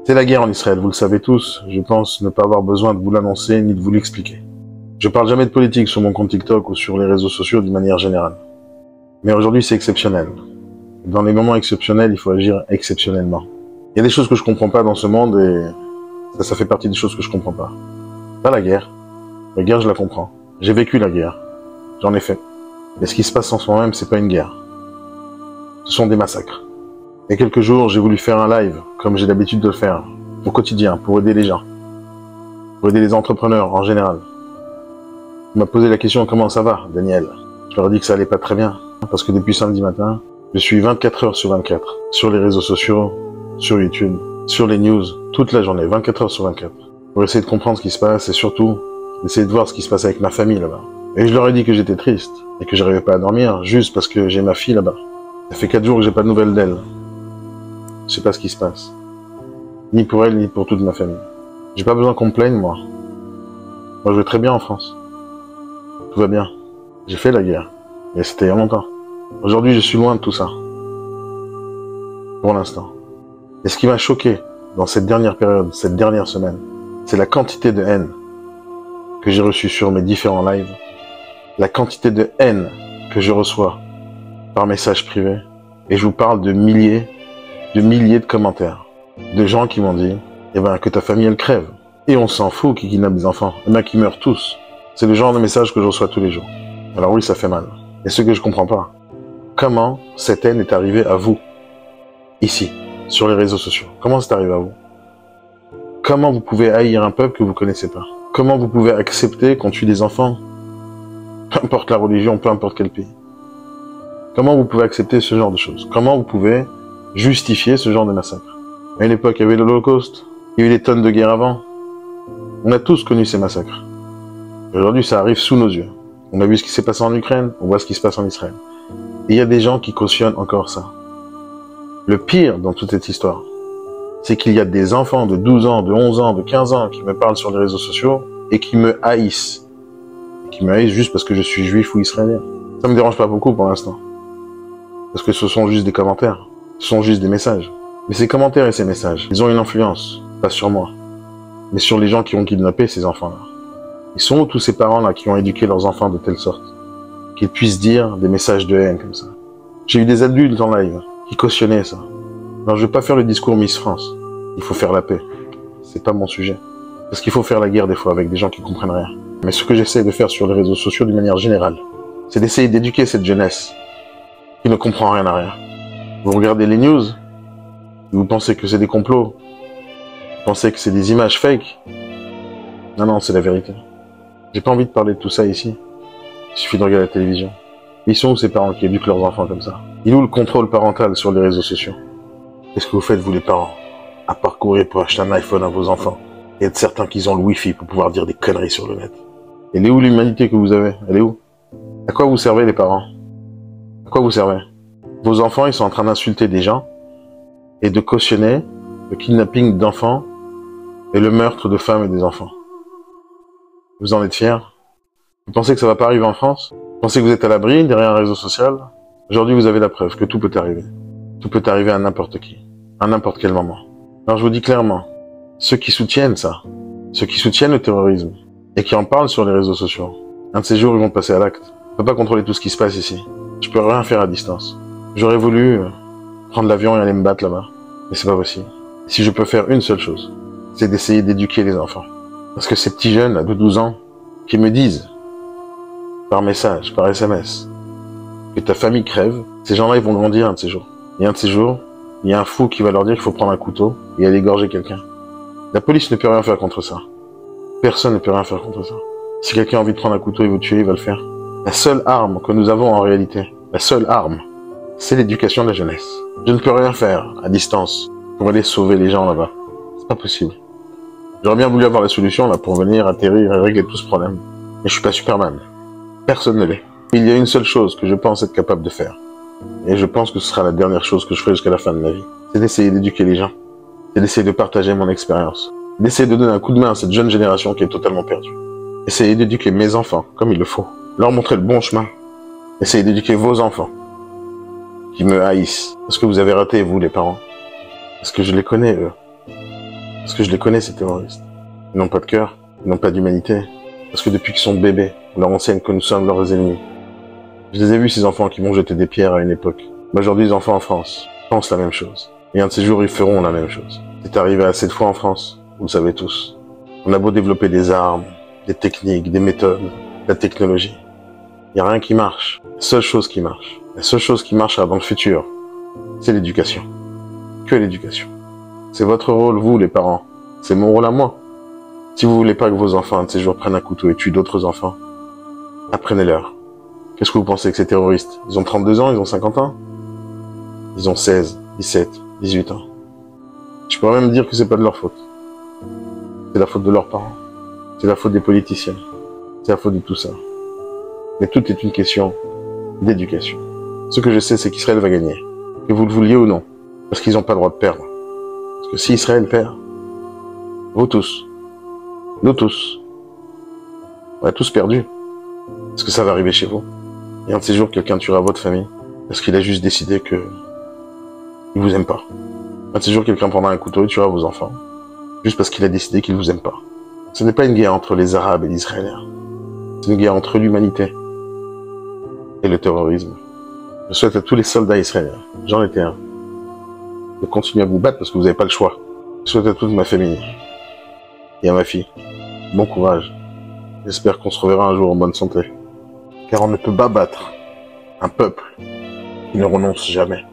C'est la guerre en Israël, vous le savez tous. Je pense ne pas avoir besoin de vous l'annoncer ni de vous l'expliquer. Je parle jamais de politique sur mon compte TikTok ou sur les réseaux sociaux d'une manière générale. Mais aujourd'hui, c'est exceptionnel. Dans les moments exceptionnels, il faut agir exceptionnellement. Il y a des choses que je comprends pas dans ce monde et ça fait partie des choses que je comprends pas. Pas la guerre. La guerre, je la comprends. J'ai vécu la guerre. J'en ai fait. Mais ce qui se passe en ce moment même, c'est pas une guerre. Ce sont des massacres. Il y a quelques jours, j'ai voulu faire un live, comme j'ai l'habitude de le faire, au quotidien, pour aider les gens. Pour aider les entrepreneurs en général. On m'a posé la question, comment ça va, Daniel? Je leur ai dit que ça allait pas très bien. Parce que depuis samedi matin, je suis 24 heures sur 24. Sur les réseaux sociaux, sur YouTube, sur les news, toute la journée, 24 heures sur 24. Pour essayer de comprendre ce qui se passe et surtout, essayer de voir ce qui se passe avec ma famille là-bas. Et je leur ai dit que j'étais triste et que j'arrivais pas à dormir juste parce que j'ai ma fille là-bas. Ça fait 4 jours que j'ai pas de nouvelles d'elle. Je sais pas ce qui se passe. Ni pour elle, ni pour toute ma famille. J'ai pas besoin qu'on me plaigne, moi. Moi, je vais très bien en France. Tout va bien. J'ai fait la guerre. Et c'était il y a longtemps. Aujourd'hui, je suis loin de tout ça. Pour l'instant. Et ce qui m'a choqué dans cette dernière période, cette dernière semaine, c'est la quantité de haine que j'ai reçue sur mes différents lives. La quantité de haine que je reçois par message privé. Et je vous parle de milliers de commentaires. De gens qui m'ont dit, eh ben, que ta famille, elle crève. Et on s'en fout qui kidnappe des enfants. Eh ben, qu'ils meurent tous. C'est le genre de message que je reçois tous les jours. Alors oui, ça fait mal. Et ce que je comprends pas, comment cette haine est arrivée à vous, ici, sur les réseaux sociaux? Comment c'est arrivé à vous? Comment vous pouvez haïr un peuple que vous connaissez pas? Comment vous pouvez accepter qu'on tue des enfants? Peu importe la religion, peu importe quel pays. Comment vous pouvez accepter ce genre de choses? Comment vous pouvez justifier ce genre de massacre? À une époque, il y avait l'Holocauste, il y a eu des tonnes de guerres avant. On a tous connu ces massacres. Aujourd'hui, ça arrive sous nos yeux. On a vu ce qui s'est passé en Ukraine, on voit ce qui se passe en Israël. Et il y a des gens qui cautionnent encore ça. Le pire dans toute cette histoire, c'est qu'il y a des enfants de 12 ans, de 11 ans, de 15 ans qui me parlent sur les réseaux sociaux et qui me haïssent. Qui me haïssent juste parce que je suis juif ou israélien. Ça me dérange pas beaucoup pour l'instant. Parce que ce sont juste des commentaires. Ce sont juste des messages. Mais ces commentaires et ces messages, ils ont une influence, pas sur moi, mais sur les gens qui ont kidnappé ces enfants-là. Ils sont où tous ces parents-là qui ont éduqué leurs enfants de telle sorte qu'ils puissent dire des messages de haine comme ça? J'ai eu des adultes en live qui cautionnaient ça. Alors je vais pas faire le discours Miss France. Il faut faire la paix. C'est pas mon sujet. Parce qu'il faut faire la guerre des fois avec des gens qui comprennent rien. Mais ce que j'essaie de faire sur les réseaux sociaux d'une manière générale, c'est d'essayer d'éduquer cette jeunesse qui ne comprend rien à rien. Vous regardez les news, vous pensez que c'est des complots, vous pensez que c'est des images fake. Non, non, c'est la vérité. J'ai pas envie de parler de tout ça ici. Il suffit de regarder la télévision. Ils sont où ces parents qui éduquent leurs enfants comme ça? Il est où le contrôle parental sur les réseaux sociaux? Qu'est-ce que vous faites, vous les parents, à parcourir pour acheter un iPhone à vos enfants et être certain qu'ils ont le Wi-Fi pour pouvoir dire des conneries sur le net? Elle est où l'humanité que vous avez? Elle est où? À quoi vous servez les parents? À quoi vous servez? Vos enfants, ils sont en train d'insulter des gens et de cautionner le kidnapping d'enfants et le meurtre de femmes et des enfants. Vous en êtes fiers? Vous pensez que ça va pas arriver en France? Vous pensez que vous êtes à l'abri derrière un réseau social? Aujourd'hui, vous avez la preuve que tout peut arriver. Tout peut arriver à n'importe qui, à n'importe quel moment. Alors je vous dis clairement, ceux qui soutiennent ça, ceux qui soutiennent le terrorisme et qui en parlent sur les réseaux sociaux, un de ces jours, ils vont passer à l'acte. Je peux pas contrôler tout ce qui se passe ici. Je peux rien faire à distance. J'aurais voulu prendre l'avion et aller me battre là-bas, mais c'est pas possible. Si je peux faire une seule chose, c'est d'essayer d'éduquer les enfants. Parce que ces petits jeunes là, de 12 ans qui me disent par message, par SMS, que ta famille crève, ces gens-là, ils vont grandir un de ces jours. Et un de ces jours, il y a un fou qui va leur dire qu'il faut prendre un couteau et aller égorger quelqu'un. La police ne peut rien faire contre ça. Personne ne peut rien faire contre ça. Si quelqu'un a envie de prendre un couteau et vous tuer, il va le faire. La seule arme que nous avons en réalité, la seule arme, c'est l'éducation de la jeunesse. Je ne peux rien faire à distance pour aller sauver les gens là-bas. C'est pas possible. J'aurais bien voulu avoir la solution là pour venir atterrir et régler tout ce problème. Mais je suis pas Superman. Personne ne l'est. Il y a une seule chose que je pense être capable de faire. Et je pense que ce sera la dernière chose que je ferai jusqu'à la fin de ma vie. C'est d'essayer d'éduquer les gens. C'est d'essayer de partager mon expérience. D'essayer de donner un coup de main à cette jeune génération qui est totalement perdue. Essayer d'éduquer mes enfants comme il le faut. Leur montrer le bon chemin. Essayez d'éduquer vos enfants qui me haïssent. Parce que vous avez raté, vous, les parents. Parce que je les connais, eux. Parce que je les connais, ces terroristes. Ils n'ont pas de cœur, ils n'ont pas d'humanité. Parce que depuis qu'ils sont bébés, on leur enseigne que nous sommes leurs ennemis. Je les ai vus, ces enfants qui m'ont jeté des pierres à une époque. Mais aujourd'hui, les enfants en France pensent la même chose. Et un de ces jours, ils feront la même chose. C'est arrivé assez de fois en France, vous le savez tous. On a beau développer des armes, des techniques, des méthodes, la technologie. Il n'y a rien qui marche. La seule chose qui marchera dans le futur, c'est l'éducation. Que l'éducation. C'est votre rôle, vous, les parents. C'est mon rôle à moi. Si vous voulez pas que vos enfants, un de ces jours, prennent un couteau et tuent d'autres enfants, apprenez-leur. Qu'est-ce que vous pensez que ces terroristes? Ils ont 32 ans, ils ont 50 ans? Ils ont 16, 17, 18 ans. Je pourrais même dire que c'est pas de leur faute. C'est la faute de leurs parents. C'est la faute des politiciens. C'est la faute de tout ça. Mais tout est une question d'éducation. Ce que je sais, c'est qu'Israël va gagner. Que vous le vouliez ou non. Parce qu'ils n'ont pas le droit de perdre. Parce que si Israël perd, vous tous, nous tous, on a tous perdu. Parce que ça va arriver chez vous. Et un de ces jours, quelqu'un tuera votre famille. Parce qu'il a juste décidé que il vous aime pas. Un de ces jours, quelqu'un prendra un couteau et tuera vos enfants. Juste parce qu'il a décidé qu'il vous aime pas. Ce n'est pas une guerre entre les Arabes et les Israéliens. C'est une guerre entre l'humanité et le terrorisme. Je souhaite à tous les soldats israéliens, j'en étais un, de continuer à vous battre parce que vous n'avez pas le choix. Je souhaite à toute ma famille et à ma fille, bon courage. J'espère qu'on se reverra un jour en bonne santé. Car on ne peut pas battre un peuple qui ne renonce jamais.